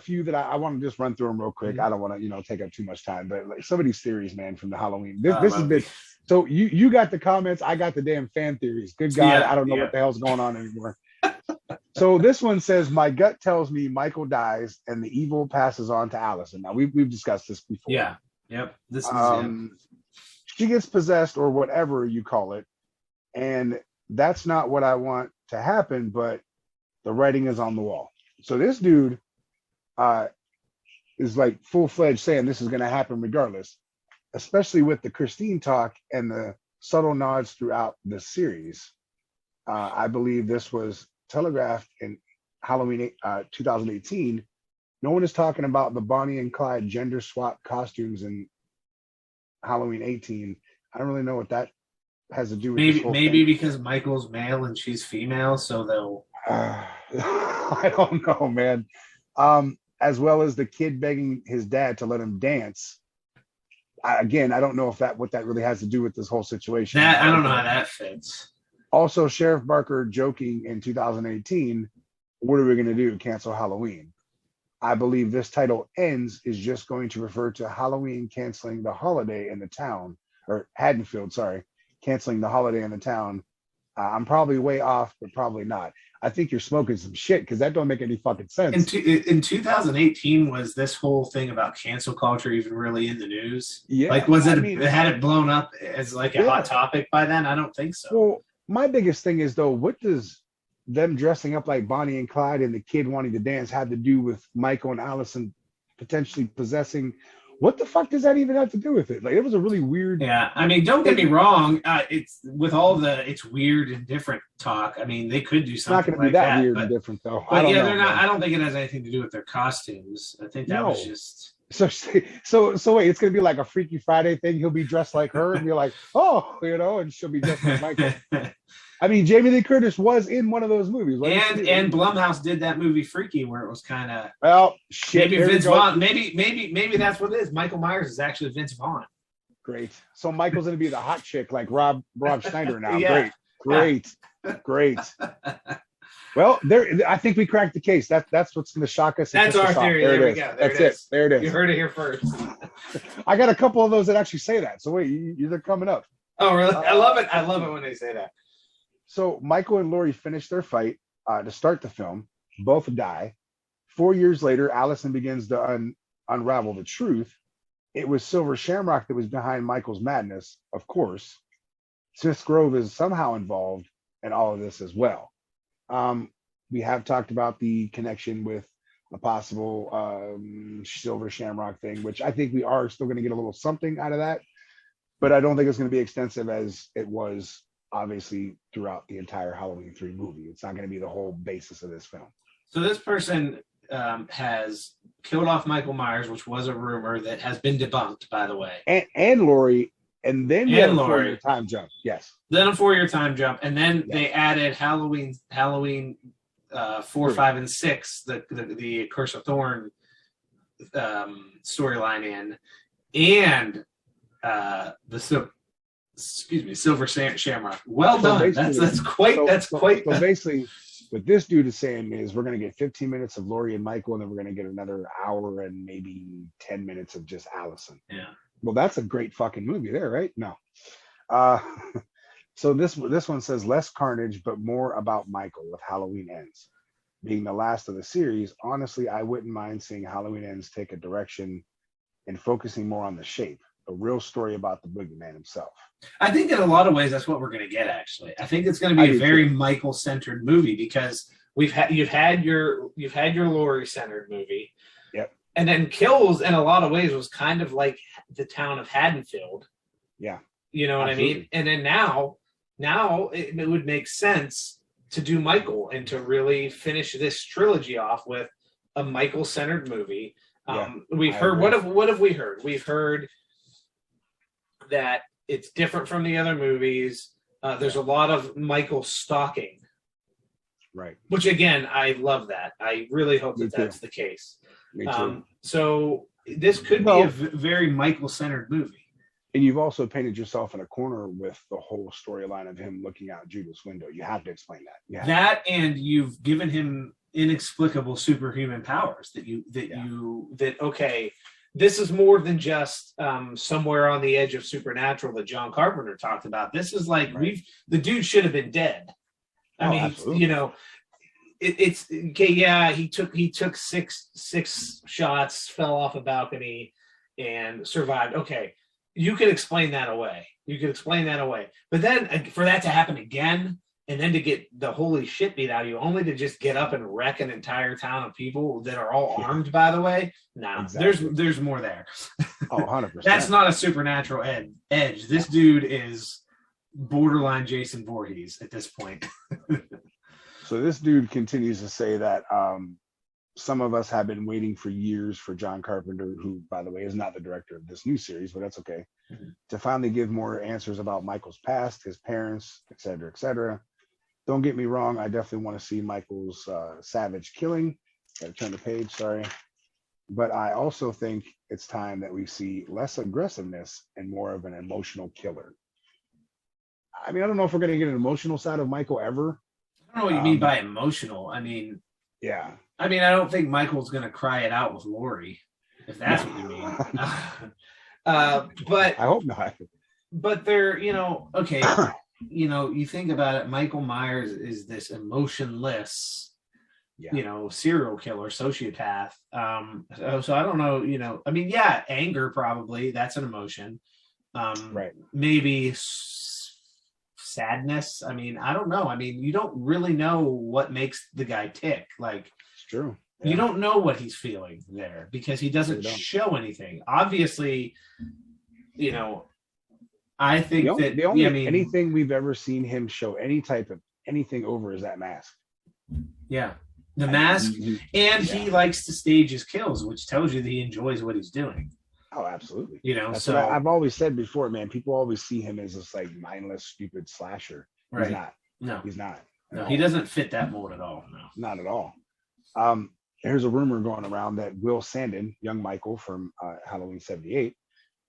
few that I want to just run through them real quick. I don't want to, take up too much time, but like some of these theories, man, from the Halloween. This has been so you got the comments, I got the damn fan theories. Good God, I don't know what the hell's going on anymore. So this one says, my gut tells me Michael dies and the evil passes on to Allison. Now we've discussed this before. Yeah. Yep. This is she gets possessed or whatever you call it, and that's not what I want to happen, but the writing is on the wall. So this dude is like full-fledged saying this is going to happen regardless, especially with the Christine talk and the subtle nods throughout the series. I believe this was telegraphed in Halloween 2018. No one is talking about the Bonnie and Clyde gender swap costumes in Halloween 18. I don't really know what that has to do with maybe because Michael's male and she's female, so they'll I don't know, man. As well as the kid begging his dad to let him dance. I don't know if what that really has to do with this whole situation. I don't know how that fits. Also, Sheriff Barker joking in 2018, what are we going to do? Cancel Halloween. I believe this title ends is just going to refer to Halloween canceling the holiday in the town, or Haddonfield, sorry, canceling the holiday in the town. I'm probably way off, but probably not. I think you're smoking some shit because that don't make any fucking sense. In 2018, was this whole thing about cancel culture even really in the news? Yeah. Like, had it blown up as like a hot topic by then? I don't think so. Well, my biggest thing is, though, what does them dressing up like Bonnie and Clyde and the kid wanting to dance have to do with Michael and Allison potentially possessing? What the fuck does that even have to do with it? Like, it was a really weird. Yeah, I mean, don't get me wrong. It's with all the it's weird and different talk. I mean, they could do something. It's not going to be that weird and different, though. But they're not. I don't think it has anything to do with their costumes. I think that was just. So wait, it's going to be like a Freaky Friday thing. He'll be dressed like her and be like, oh, and she'll be dressed like Michael. I mean, Jamie Lee Curtis was in one of those movies. And Blumhouse did that movie Freaky, where it was kind of shit. Maybe Vince Vaughn. Maybe that's what it is. Michael Myers is actually Vince Vaughn. Great. So Michael's going to be the hot chick like Rob Schneider now. Yeah. Great. Well, I think we cracked the case. That's what's going to shock us. That's our theory. There we go. That's it. There it is. You heard it here first. I got a couple of those that actually say that. So wait, they're coming up. Oh, really? I love it. I love it when they say that. So Michael and Laurie finish their fight to start the film. Both die. 4 years later, Allison begins to unravel the truth. It was Silver Shamrock that was behind Michael's madness, of course. Smith's Grove is somehow involved in all of this as well. We have talked about the connection with a possible Silver Shamrock thing, which I think we are still going to get a little something out of that, but I don't think it's going to be extensive as it was obviously throughout the entire Halloween 3 movie. It's not going to be the whole basis of this film. So this person has killed off Michael Myers, which was a rumor that has been debunked, by the way. And Laurie, and then we had a 4-year time jump. Yes. Then a 4-year time jump, and then they added Halloween 4, 5, and 6, the Curse of Thorn storyline in, and Silver Shamrock. Well done. That's quite. So basically, what this dude is saying is we're going to get 15 minutes of Laurie and Michael, and then we're going to get another hour and maybe 10 minutes of just Allison. Yeah. Well, that's a great fucking movie there, right? No. So this one says less carnage, but more about Michael with Halloween Ends. Being the last of the series, honestly, I wouldn't mind seeing Halloween Ends take a direction and focusing more on the shape, a real story about the boogeyman himself. I think in a lot of ways that's what we're going to get. Actually, I think it's going to be a very Michael-centered movie because you've had your Laurie-centered movie. Yep. And then Kills, in a lot of ways, was kind of like the town of Haddonfield. Yeah. You know what Absolutely. I mean? And then now it would make sense to do Michael and to really finish this trilogy off with a Michael-centered movie. We've heard, what have we heard? We've heard that it's different from the other movies. There's a lot of Michael stalking. Right. Which, again, I love that. I really hope that's the case. Me too. So this could be a very Michael-centered movie. And you've also painted yourself in a corner with the whole storyline of him looking out Judith's window. You have to explain that. Yeah. That, and you've given him inexplicable superhuman powers Yeah. okay, this is more than just somewhere on the edge of supernatural that John Carpenter talked about. This is like Right. the dude should have been dead. I Oh, mean, you absolutely. know, it's okay. Yeah, he took six shots, fell off a balcony, and survived. Okay, you could explain that away. You could explain that away. But then for that to happen again, and then to get the holy shit beat out of you, only to just get up and wreck an entire town of people that are all Yeah, armed, by the way. No, exactly. there's more there. Oh, That's 100%. not a supernatural edge. No. This dude is borderline Jason Voorhees at this point. So this dude continues to say that some of us have been waiting for years for John Carpenter, who, by the way, is not the director of this new series, but that's okay, to finally give more answers about Michael's past, his parents, et cetera, et cetera. Don't get me wrong, I definitely want to see Michael's savage killing. Gotta turn the page, sorry. But I also think it's time that we see less aggressiveness and more of an emotional killer. I mean, I don't know if we're going to get an emotional side of Michael ever. I don't know what you mean by emotional. Yeah. I don't think Michael's gonna cry it out with Lori, if that's what you mean. But I hope not. they're, okay, you think about it, Michael Myers is this emotionless, Yeah. serial killer, sociopath. So I don't know, yeah, anger probably, that's an emotion. Right. Maybe sadness. I don't know. You don't really know what makes the guy tick. Like, It's true. you Yeah. don't know what he's feeling there because he doesn't Really don't. show anything. Obviously, I think The only anything we've ever seen him show any type of anything over is that mask. yeah, the I mean, mask, and yeah. he likes to stage his kills, which tells you that he enjoys what he's doing. Oh, absolutely. That's So what I've always said before, man. People always see him as this like mindless, stupid slasher. He's right. not. No, He's not. no, he doesn't fit that mold at all. No. Not at all. There's a rumor going around that Will Sandon, young Michael from Halloween '78,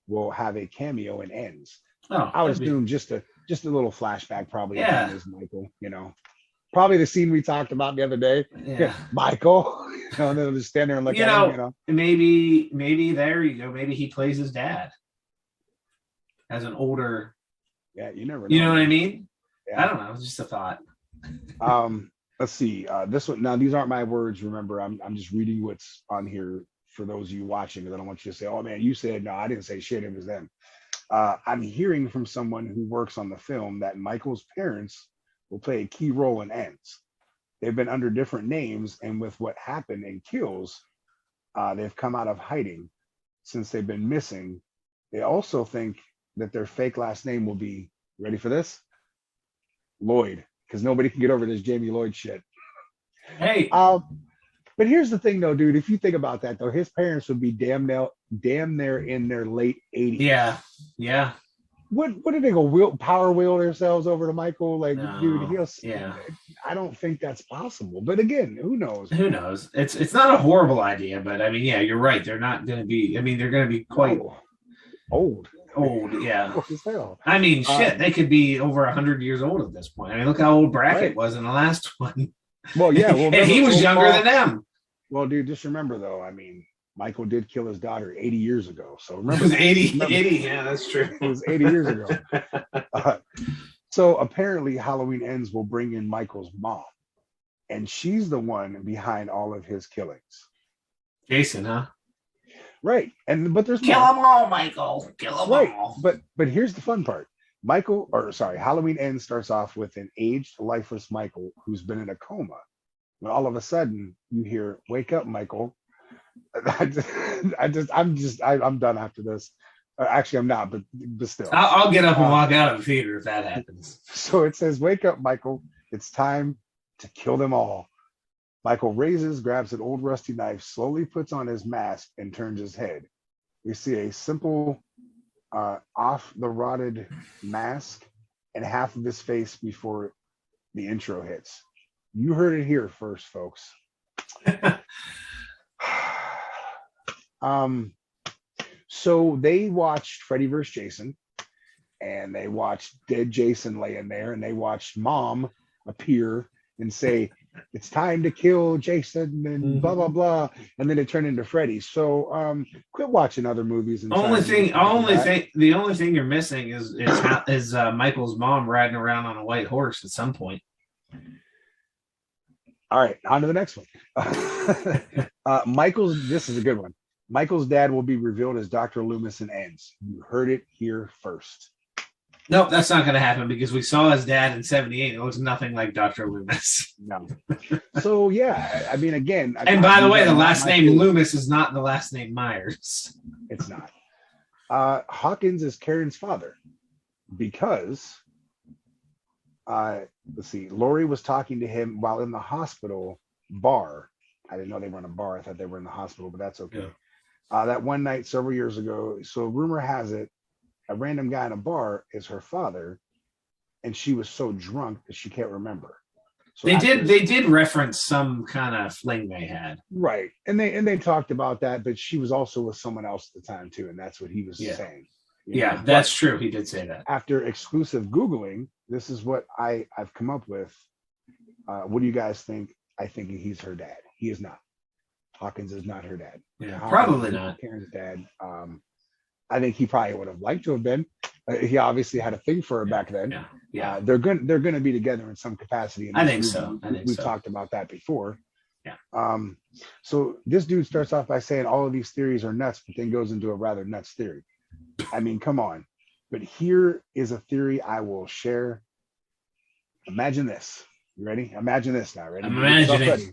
will have a cameo in Ends. Oh, I would assume just a little flashback, probably. Yeah. Of him as Michael, probably the scene we talked about the other day. yeah. Michael, and they'll just stand there and look at him. Maybe there you go. Maybe he plays his dad as an older. Yeah, you never know. You know what I mean? Yeah. I don't know. It's just a thought. Let's see. This one. Now, these aren't my words. Remember, I'm just reading what's on here for those of you watching, because I don't want you to say, "Oh man, you said no, I didn't say shit. It was them." I'm hearing from someone who works on the film that Michael's parents will play a key role in Ends. They've been under different names, and with what happened in Kills, they've come out of hiding since they've been missing. They also think that their fake last name will be, ready for this? Lloyd, because nobody can get over this Jamie Lloyd shit. Hey, But here's the thing, though, dude. If you think about that, though, his parents would be damn near in their late 80s. yeah. What did they go power wheel themselves over to Michael? Like, No, dude, yeah. I don't think that's possible. But again, who knows? Who knows? It's not a horrible idea, but yeah, you're right. They're not going to be. They're going to be quite old. Yeah. Old as hell. Shit, they could be over 100 years old at this point. Look how old Brackett Right. was in the last one. Well, yeah. Well, and he was younger than them. Well, dude, just remember though. Michael did kill his daughter 80 years ago. So It remember, was 80. Yeah, that's true. it was 80 years ago. So apparently, Halloween Ends will bring in Michael's mom, and she's the one behind all of his killings. Jason, huh? Right. But there's Kill more. them all, Michael. Kill them Right. all. But here's the fun part. Halloween Ends starts off with an aged, lifeless Michael who's been in a coma. When all of a sudden you hear, "Wake up, Michael." I'm done after this. Actually, I'm not, but still. I'll get up and walk out of the theater if that happens. So it says, "Wake up, Michael. It's time to kill them all." Michael raises, grabs an old rusty knife, slowly puts on his mask, and turns his head. We see a simple, off the rotted mask and half of his face before the intro hits. You heard it here first, folks. So they watched Freddy vs. Jason, and they watched dead Jason laying there, and they watched Mom appear and say, it's time to kill Jason and blah blah blah, and then it turned into Freddy. So quit watching other movies and The only thing you're missing is Michael's mom riding around on a white horse at some point. All right, on to the next one. This is a good one. Michael's dad will be revealed as Dr. Loomis in Ends. You heard it here first. Nope, that's not going to happen because we saw his dad in '78. It looks nothing like Dr. Loomis. No. So yeah, I mean, again. And by the way, the last name Loomis is not the last name Myers. It's not. Hawkins is Karen's father because let's see, Laurie was talking to him while in the hospital bar. I didn't know they were in a bar. I thought they were in the hospital, but that's okay. Yeah. That one night several years ago. So rumor has it, a random guy in a bar is her father, and she was so drunk that she can't remember. So they did reference some kind of fling they had. Right. And they talked about that, but she was also with someone else at the time too, and that's what he was saying. Yeah, that's true. He did say that. After exclusive Googling, this is what I've come up with. What do you guys think? I think he's her dad. He is not. Hawkins is not her dad. Yeah, probably not. Karen's dad. I think he probably would have liked to have been. He obviously had a thing for her back then. Yeah. They're going to be together in some capacity. I think so. We've talked about that before. Yeah. So this dude starts off by saying all of these theories are nuts, but then goes into a rather nuts theory. I mean, come on. But here is a theory I will share. Imagine this. You ready? Imagine this now. Ready? I'm imagining. Ready?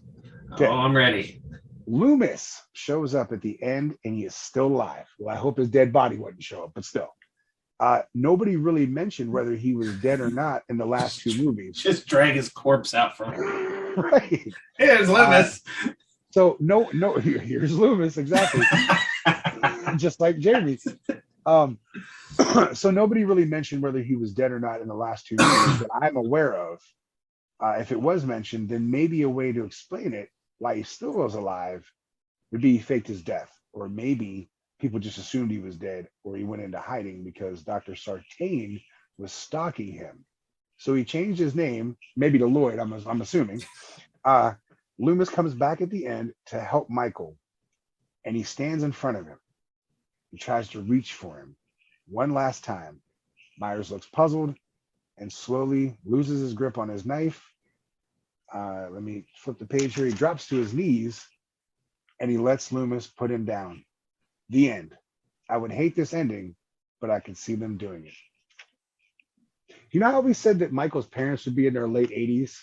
Okay. Oh, I'm ready. Loomis shows up at the end and he is still alive. Well, I hope his dead body wouldn't show up, but still. Nobody really mentioned whether he was dead or not in the last two movies. Just drag his corpse out from him. Right. Here's Loomis. So no, here's Loomis, exactly. Just like Jamie. So nobody really mentioned whether he was dead or not in the last two movies that I'm aware of. If it was mentioned, then maybe a way to explain it, why he still was alive, would be he faked his death, or maybe people just assumed he was dead, or he went into hiding because Dr. Sartain was stalking him. So he changed his name, maybe to Lloyd, I'm assuming. Loomis comes back at the end to help Michael, and he stands in front of him. He tries to reach for him one last time. Myers looks puzzled and slowly loses his grip on his knife. Let me flip the page here. He drops to his knees and he lets Loomis put him down. The end. I would hate this ending, but I can see them doing it. You know how we said that Michael's parents would be in their late 80s?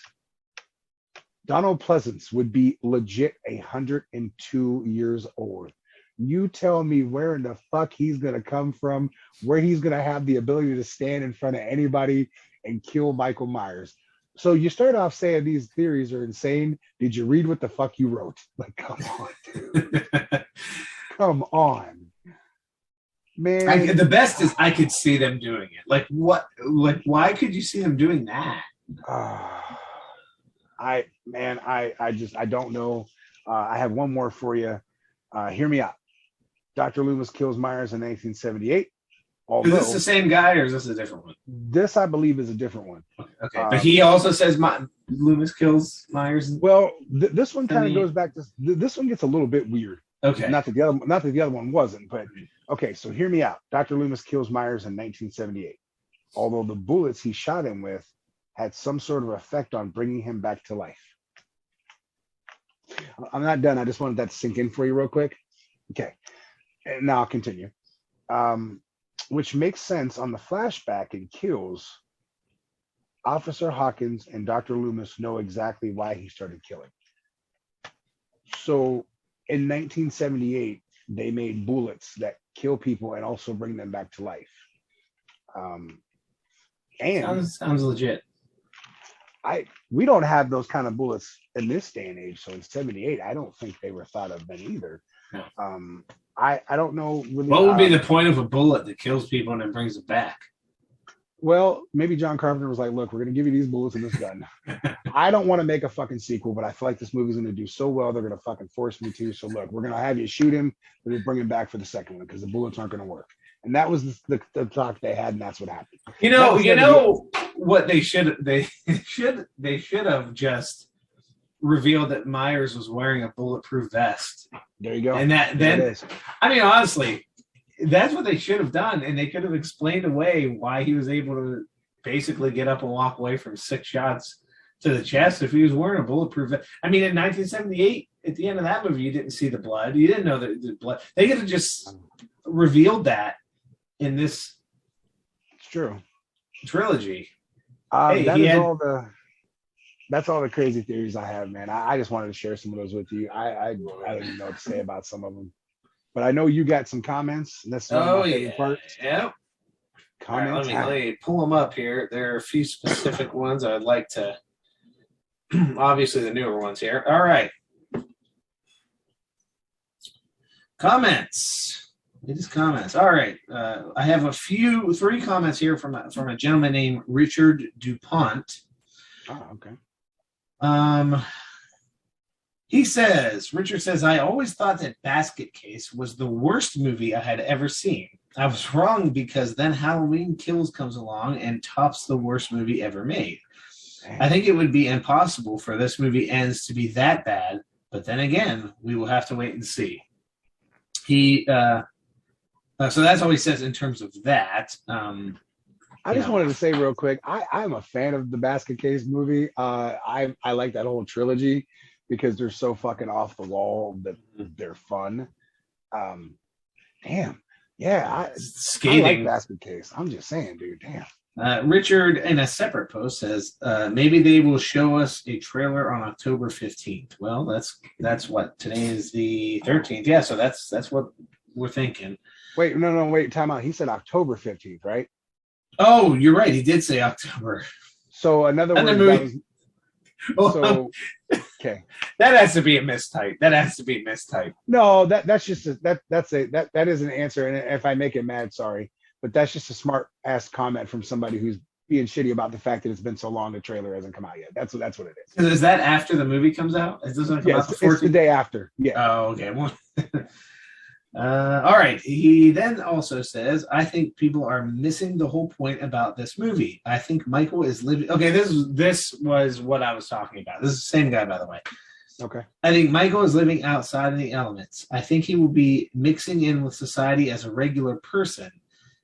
Donald Pleasance would be legit 102 years old. You tell me where in the fuck he's going to come from, where he's going to have the ability to stand in front of anybody and kill Michael Myers. So you start off saying these theories are insane. Did you read what the fuck you wrote? Like, come on, dude. Come on. Man. The best is I could see them doing it. Like, what? Like, why could you see them doing that? I don't know. I have one more for you. Hear me out. Dr. Loomis kills Myers in 1978. Although, is this the same guy or is this a different one? This, I believe, is a different one. Okay, but he also says Loomis kills Myers. Well, this one kind of goes back to this one gets a little bit weird. Okay, not that the other one wasn't, but okay. So hear me out. Dr. Loomis kills Myers in 1978. Although the bullets he shot him with had some sort of effect on bringing him back to life. I'm not done. I just wanted that to sink in for you real quick. Okay, and now I'll continue. Which makes sense on the flashback in Kills. Officer Hawkins and Dr. Loomis know exactly why he started killing. So in 1978, they made bullets that kill people and also bring them back to life. And sounds legit. We don't have those kind of bullets in this day and age. So in 78, I don't think they were thought of then either. No. I don't know really. What would be the point of a bullet that kills people and then brings it back? Well, maybe John Carpenter was like, look, we're going to give you these bullets and this gun. I don't want to make a fucking sequel, but I feel like this movie's going to do so well, they're going to fucking force me to. So look, we're going to have you shoot him, but we'll bring him back for the second one because the bullets aren't going to work. And that was the talk they had, and that's what happened. You know what they should have just revealed that Myers was wearing a bulletproof vest. There you go. And that There it then, is. I mean, honestly, that's what they should have done, and they could have explained away why he was able to basically get up and walk away from 6 shots to the chest if he was wearing a bulletproof vest. I mean, in 1978, at the end of that movie, you didn't see the blood. You didn't know the blood. They could have just revealed that in this It's true. trilogy. That he is had- that's all the crazy theories I have, man. I just wanted to share some of those with you. I don't even know what to say about some of them, but I know you got some comments. And that's one of Oh my favorite yeah, parts. yeah. All right, Comments. let me pull them up here. There are a few specific ones I'd like to. Obviously, the newer ones here. All right. Comments. Latest comments. All right. I have 3 comments here from a gentleman named Richard DuPont. Oh, okay. Richard says, I always thought that Basket Case was the worst movie I had ever seen. I was wrong because then Halloween Kills comes along and tops the worst movie ever made. I think it would be impossible for this movie ends to be that bad, but then again, we will have to wait and see. So that's all he says in terms of that. I just wanted to say real quick, I'm a fan of the Basket Case movie. I like that whole trilogy because they're so fucking off the wall that they're fun. Damn. Yeah, I like Scathing. Basket Case. I'm just saying, dude. Damn. Richard, in a separate post, says maybe they will show us a trailer on October 15th. Well, that's what today is the 13th. Yeah, so that's what we're thinking. Wait, wait, time out. He said October 15th, right? Oh, you're right. He did say October. So another And the word movie- so okay. That has to be a mistype. That has to be a mistype. No, that's just that is an answer. And if I make it mad, sorry. But that's just a smart ass comment from somebody who's being shitty about the fact that it's been so long the trailer hasn't come out yet. That's what it is. Is that after the movie comes out? It doesn't come Yes, out before it's the day after. Yeah. Oh, okay. Well, all right. He then also says, I think people are missing the whole point about this movie. I think Michael is living. Okay, this was what I was talking about. This is the same guy, by the way. Okay. I think Michael is living outside of the elements. I think he will be mixing in with society as a regular person,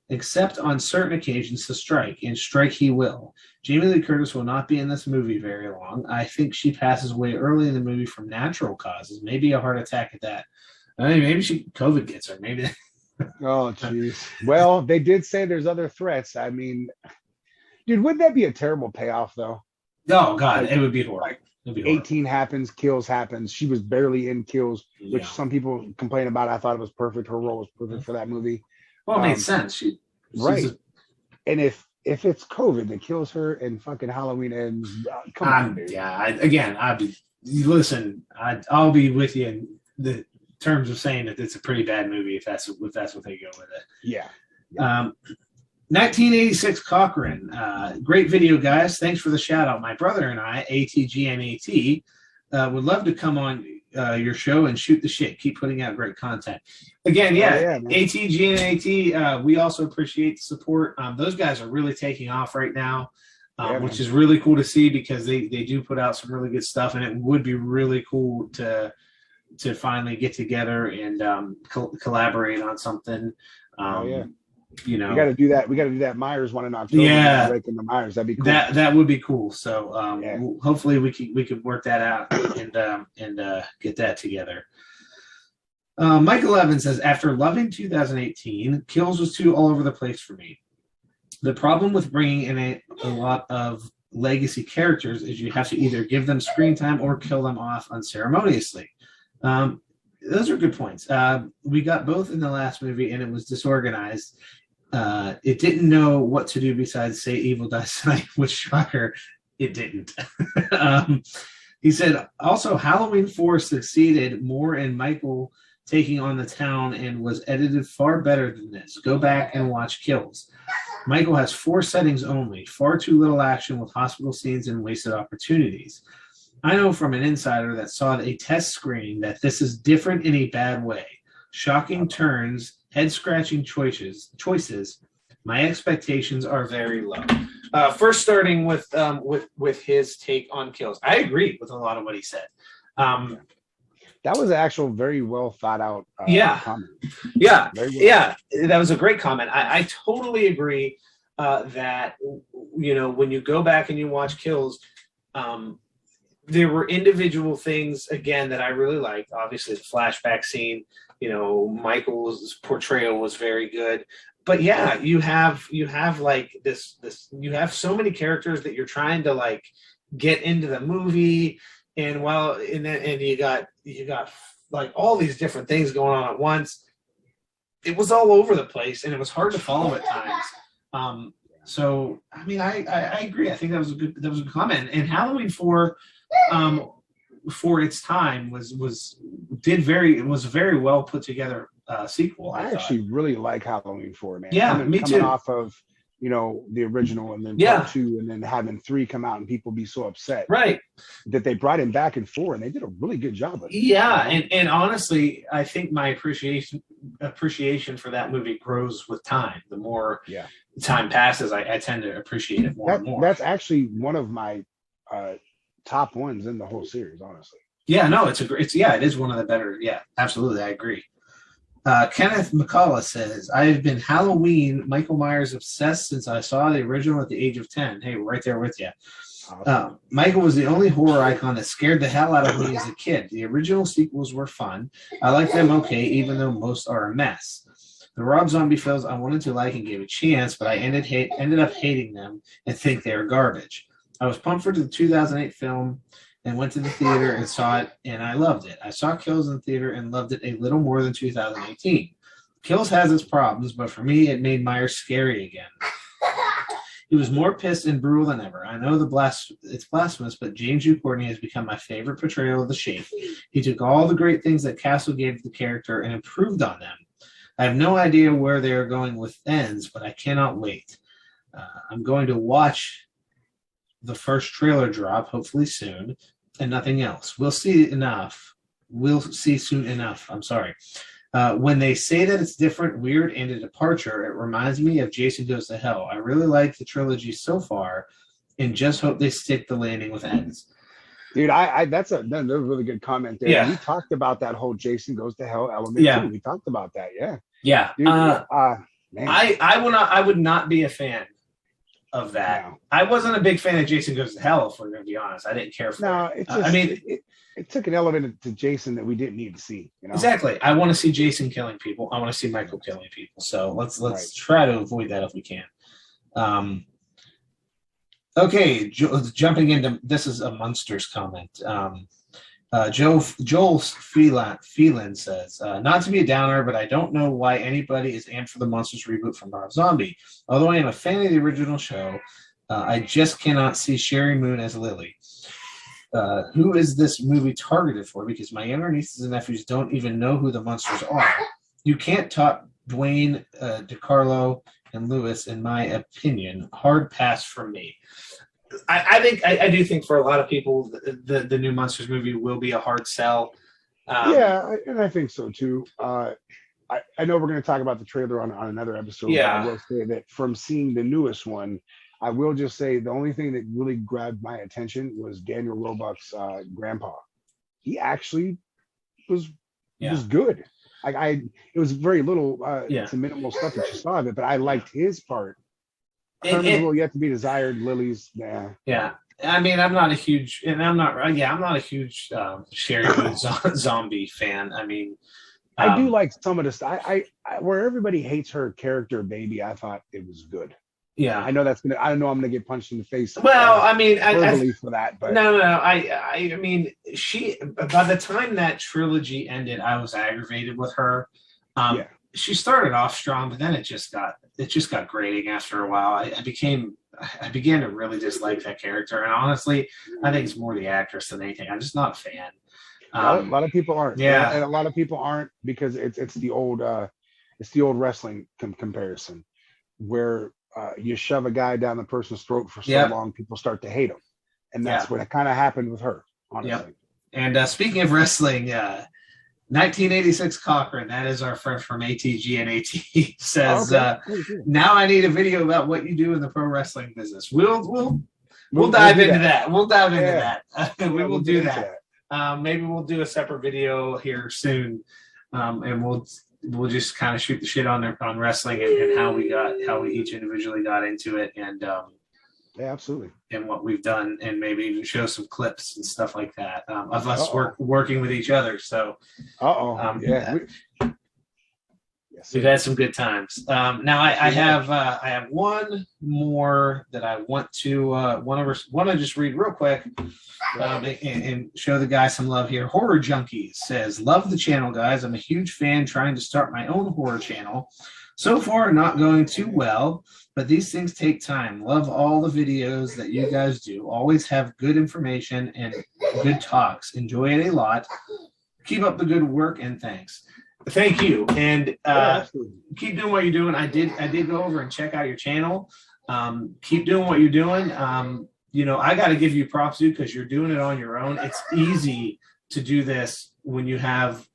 except on certain occasions to strike, and strike he will. Jamie Lee Curtis will not be in this movie very long. I think she passes away early in the movie from natural causes, maybe a heart attack at that. I mean, maybe COVID gets her. Maybe. Oh, jeez. Well, they did say there's other threats. I mean, dude, wouldn't that be a terrible payoff, though? Oh, God, it would be horrible. It'd be horrible. 18 happens, Kills happens. She was barely in Kills, which Yeah. some people complain about. I thought it was perfect. Her role was perfect for that movie. Well, it made sense. She's Right. a- And if it's COVID that kills her and fucking Halloween ends, come on, dude. I'll be with you in the terms of saying that it's a pretty bad movie if that's what they go with it. Yeah. 1986 Cochrane. Great video, guys. Thanks for the shout out. My brother and I, ATGNAT, would love to come on your show and shoot the shit. Keep putting out great content. Again, man. ATGNAT, we also appreciate the support. Those guys are really taking off right now, which man. is really cool to see because they do put out some really good stuff, and it would be really cool to finally get together and collaborate on something. You know, We got to do that. We got to do that Myers one in October. Yeah. Breaking the Myers. That'd be cool. that would be cool. So Yeah. hopefully we could work that out and get that together. Michael Evans says, after loving 2018, Kills was too all over the place for me. The problem with bringing in a lot of legacy characters is you have to either give them screen time or kill them off unceremoniously. Those are good points. We got both in the last movie, and it was disorganized. It didn't know what to do besides say evil dies tonight, which shocker, it didn't. He said, also, Halloween 4 succeeded more in Michael taking on the town and was edited far better than this. Go back and watch Kills. Michael has 4 settings only, far too little action with hospital scenes and wasted opportunities. I know from an insider that saw a test screening that this is different in a bad way. Shocking turns, head-scratching choices, My expectations are very low. First, starting with his take on kills, I agree with a lot of what he said. That was an actual very well thought out Yeah. comment. Yeah, Very well. yeah, that was a great comment. I totally agree that when you go back and you watch Kills, there were individual things again that I really liked. Obviously, the flashback scene. Michael's portrayal was very good. But yeah, you have like this you have so many characters that you're trying to like get into the movie, and you got like all these different things going on at once. It was all over the place, and it was hard to follow at times. So I mean, I agree. I think that was a good comment. And Halloween 4, for its time, was a very well put together sequel. I actually really like Halloween 4, man. Yeah, me coming too. off of the original, and then Yeah. part 2, and then having 3 come out and people be so upset Right. that they brought him back in 4, and they did a really good job of it. Yeah, and honestly, I think my appreciation for that movie grows with time. The more time passes, I tend to appreciate it more and more. That's actually one of my top ones in the whole series, honestly. Yeah, no, it is one of the better. Yeah, absolutely, I agree. Kenneth McCullough says, I've been Halloween Michael Myers obsessed since I saw the original at the age of 10. Hey, we're right there with you. Awesome. Michael was the only horror icon that scared the hell out of me as a kid. The original sequels were fun. I liked them okay, even though most are a mess. The Rob Zombie films I wanted to like and gave a chance, but I ended up hating them and think they were garbage. I was pumped for the 2008 film and went to the theater and saw it, and I loved it. I saw Kills in the theater and loved it a little more than 2018. Kills has its problems, but for me, it made Myers scary again. He was more pissed and brutal than ever. I know it's blasphemous, but James Hugh Courtney has become my favorite portrayal of the Shape. He took all the great things that Castle gave the character and improved on them. I have no idea where they are going with ends, but I cannot wait. I'm going to watch the first trailer drop, hopefully soon, and nothing else. We'll see soon enough. I'm sorry. When they say that it's different, weird, and a departure, it reminds me of Jason Goes to Hell. I really like the trilogy so far, and just hope they stick the landing with ends. Dude, that's a really good comment there. Yeah. We talked about that whole Jason Goes to Hell element too. We talked about that. Yeah. Yeah. Dude, man. I would not be a fan of that. No. I wasn't a big fan of Jason Goes to Hell, if we're going to be honest. I didn't care for it. It's just, it took an element to Jason that we didn't need to see. Exactly. I want to see Jason killing people. I want to see Michael killing people. So let's try to avoid that if we can. Okay, jumping into this is a Munsters comment. Joel Phelan says, not to be a downer, but I don't know why anybody is amped for the Munsters reboot from Rob Zombie. Although I am a fan of the original show, I just cannot see Sherry Moon as Lily. Who is this movie targeted for? Because my younger nieces and nephews don't even know who the Munsters are. You can't top Dwayne, DiCarlo, and Lewis, in my opinion. Hard pass from me. I do think for a lot of people, the new Munsters movie will be a hard sell. And I think so too. I know we're going to talk about the trailer on another episode. Yeah. But I will say that from seeing the newest one, I will just say the only thing that really grabbed my attention was Daniel Roebuck's grandpa. He actually was good. It was very little to minimal stuff that you saw of it, but I liked his part. Herman's a little yet to be desired. Lily's, yeah. I mean, I'm not a huge Sherry Moon zombie fan. I mean, I do like some of the stuff. I where everybody hates her character, baby. I thought it was good. Yeah, I know I know I'm gonna get punched in the face. Well, I mean, verbally for that, but no. I mean, by the time that trilogy ended, I was aggravated with her. She started off strong, but then it just got grating after a while. I began to really dislike that character, and honestly, I think it's more the actress than anything. I'm just not a fan. A lot of people aren't. Yeah, and a lot of people aren't because it's the old wrestling comparison where you shove a guy down the person's throat for so long, people start to hate him, and that's what kind of happened with her, honestly. And speaking of wrestling, 1986 Cochran, that is our friend from ATG and AT, says, Cool. now I need a video about what you do in the pro wrestling business. We'll We'll dive do into that. that. We'll dive into Yeah. that. Yeah, We will we'll do get into that. Maybe we'll do a separate video here soon, and we'll just kind of shoot the shit on wrestling and how we each individually got into it, and Yeah, absolutely. and what we've done, and maybe even show some clips and stuff like that of us Uh-oh. working with each other. So Yeah. Yes. we've had some good times. Now I have one more that I want to just read real quick. And show the guy some love here. Horror Junkies says, love the channel, guys. I'm a huge fan trying to start my own horror channel. So far, not going too well, but these things take time. Love all the videos that you guys do. Always have good information and good talks. Enjoy it a lot. Keep up the good work, and thanks. Thank you. And Absolutely. keep doing what you're doing. I did go over and check out your channel. Keep doing what you're doing. I got to give you props, dude, because you're doing it on your own. It's easy to do this when you have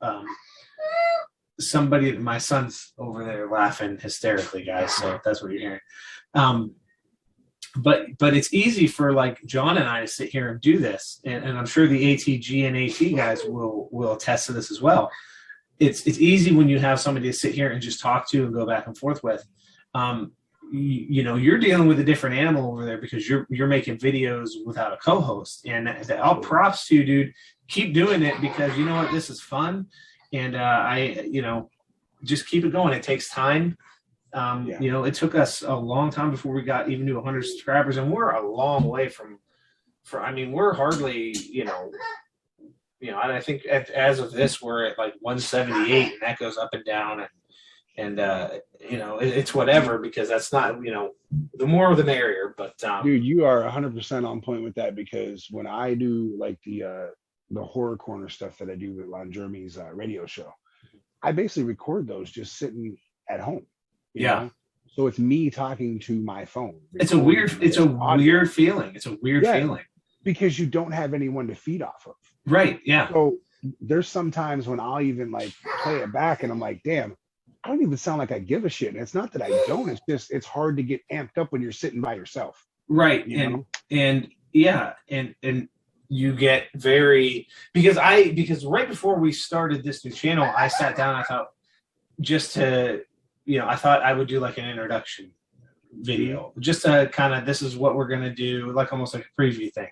somebody. My son's over there laughing hysterically, guys. So that's what you're hearing. But it's easy for like John and I to sit here and do this, and I'm sure the ATG and AT guys will attest to this as well. It's easy when you have somebody to sit here and just talk to and go back and forth with. You're dealing with a different animal over there because you're making videos without a co-host, and all props to you, dude. Keep doing it, because you know what, this is fun, and just keep it going. It takes time. It took us a long time before we got even to 100 subscribers, and we're a long way from we're hardly, I think as of this, we're at like 178, and that goes up and down, and it's whatever, because that's not, the more the merrier. But Dude, you are 100% on point with that, because when I do like the horror corner stuff that I do on Jeremy's radio show, I basically record those just sitting at home. you Yeah. know? So it's me talking to my phone. It's a weird feeling. It's a weird Yeah. feeling. because you don't have anyone to feed off of. Right. Yeah. So there's some times when I'll even like play it back and I'm like, damn, I don't even sound like I give a shit. And it's not that I don't, it's just it's hard to get amped up when you're sitting by yourself. Right. You know? And you get very, because right before we started this new channel, I sat down, I thought I thought I would do like an introduction video, just to kind of, this is what we're going to do, like almost like a preview thing.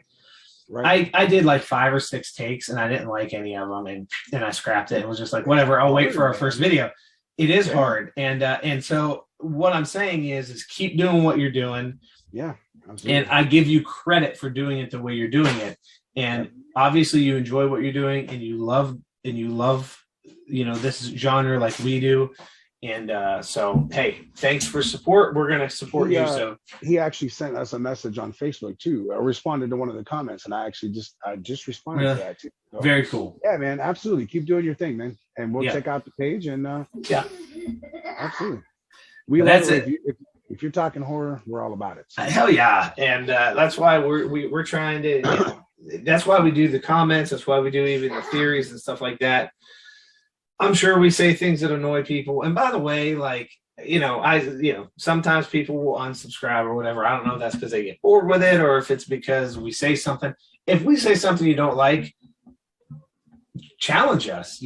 Right. I did like 5 or 6 takes and I didn't like any of them, and I scrapped it and was just like, whatever, I'll wait for our first video. It is hard. And so what I'm saying is keep doing what you're doing. Yeah. Absolutely. And I give you credit for doing it the way you're doing it. And obviously you enjoy what you're doing, and you love, this genre like we do. And so, hey, thanks for support. We're going to support you. So he actually sent us a message on Facebook too. I responded to one of the comments, and I just responded to that too. So, very cool. yeah, man, absolutely. Keep doing your thing, man. And we'll Yeah. check out the page and Yeah. absolutely. We But love that's it. If you're talking horror, we're all about it. So, Hell yeah. And that's why we're trying to, that's why we do the comments. That's why we do even the theories and stuff like that. I'm sure we say things that annoy people. And by the way, sometimes people will unsubscribe or whatever. I don't know if that's because they get bored with it or if it's because we say something. If we say something you don't like, challenge us,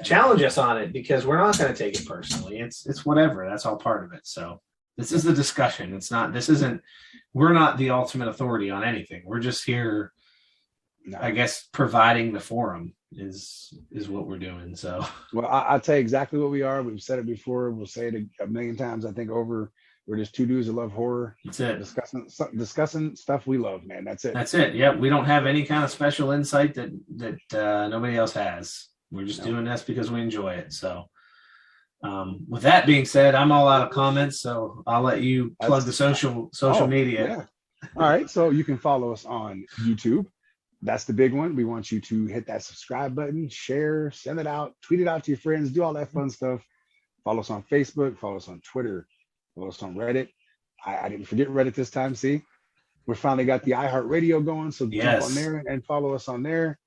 challenge us on it, because we're not going to take it personally. It's whatever. That's all part of it. So this is the discussion. We're not the ultimate authority on anything. We're just here, no. I guess, providing the forum is what we're doing. So, Well, I'll tell you exactly what we are. We've said it before. We'll say it a million times, I think, over. We're just two dudes that love horror. that's it. Discussing stuff we love, man. That's it. That's it. Yep. We don't have any kind of special insight that nobody else has. We're just doing this because we enjoy it. So, with that being said, I'm all out of comments, so I'll let you plug the social media. Yeah. All right. So you can follow us on YouTube. That's the big one. We want you to hit that subscribe button, share, send it out, tweet it out to your friends, do all that fun stuff. Follow us on Facebook, follow us on Twitter, follow us on Reddit. I didn't forget Reddit this time. See, we finally got the iHeartRadio going. So jump on there and follow us on there.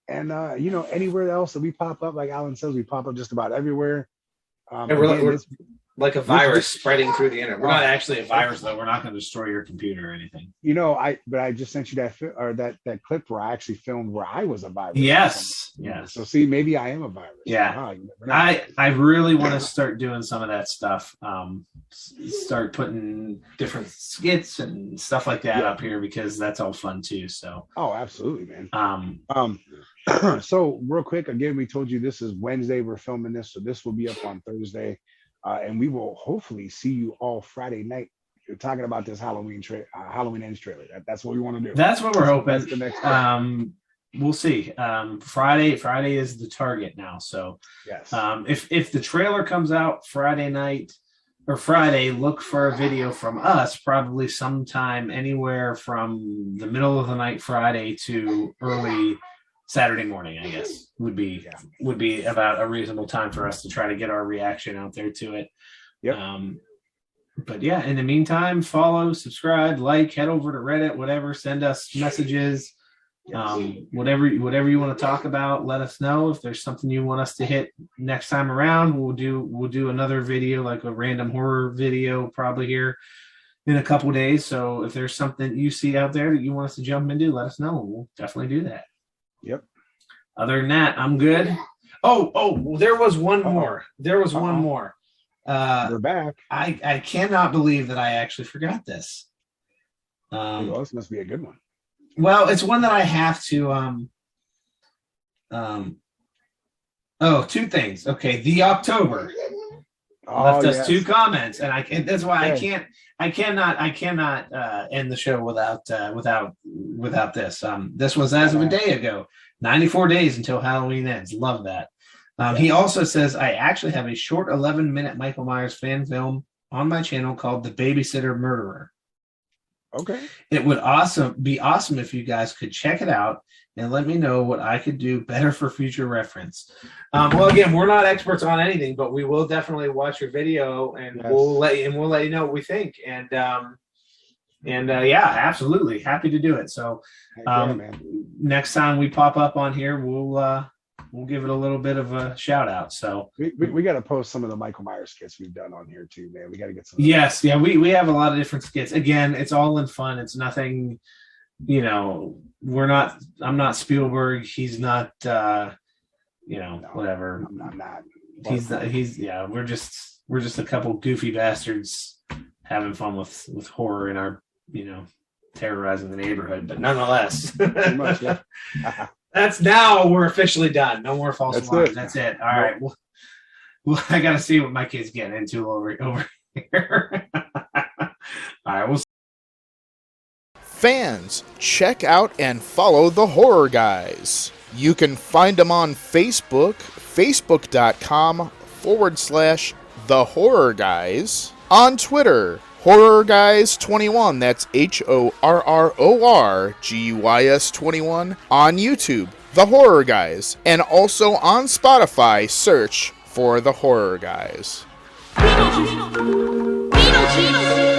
And anywhere else that we pop up, like Alan says, we pop up just about everywhere. And we're Again, like a virus spreading through the internet. We're not actually a Virus virus. though, we're not going to destroy your computer or anything. I just sent you that clip where I actually filmed where I was a virus. Yes. So see, maybe I am a virus. Yeah. You never know. I really want to start doing some of that stuff. Start putting different skits and stuff like that up here because that's all fun too. So. Oh, absolutely, man. So real quick, again, we told you this is Wednesday. We're filming this, so this will be up on Thursday, and we will hopefully see you all Friday night. You're talking about this Halloween Ends trailer. That's what we want to do. That's what we're hoping. That's the next step. We'll see. Friday is the target now. So Yes. if the trailer comes out Friday night or Friday, look for a video from us probably sometime anywhere from the middle of the night Friday to early Saturday morning, I guess would be about a reasonable time for us to try to get our reaction out there to it. Yep. But yeah, in the meantime, follow, subscribe, like, head over to Reddit, whatever, send us messages. Whatever you want to talk about, let us know. If there's something you want us to hit next time around, we'll do another video, like a random horror video, probably here in a couple days. So if there's something you see out there that you want us to jump into, let us know. We'll definitely do that. Yep. Other than that, I'm good. Oh, there was one more. One more. We're back. I cannot believe that I actually forgot this. This must be a good one. Well, it's one that I have to two things. Okay, the October left us 2 comments, and that's why I cannot end the show without this. This was as of a day ago, 94 days until Halloween ends. Love that. He also says, I actually have a short 11-minute Michael Myers fan film on my channel called The Babysitter Murderer. Okay. It would be awesome if you guys could check it out and let me know what I could do better for future reference. Well, again, we're not experts on anything, but we will definitely watch your video and we'll let you know what we think. And yeah, absolutely happy to do it. So next time we pop up on here, we'll give it a little bit of a shout out. So we got to post some of the Michael Myers skits we've done on here too, man. We got to get some. Yes. Yeah. We have a lot of different skits. Again, it's all in fun. It's nothing, I'm not Spielberg. He's not, whatever. I'm not. We're just a couple goofy bastards having fun with horror in our, terrorizing the neighborhood, but nonetheless. Pretty much, yeah. That's now we're officially done. No more false alarms. That's it. All right. Well, I got to see what my kids get into over here. All right. Fans, check out and follow the Horror Guys. You can find them on Facebook, facebook.com/The Horror Guys. On Twitter, Horror Guys 21, that's HORRORGUYS 21. On YouTube, The Horror Guys. And also on Spotify, search for The Horror Guys. Beetlejuice.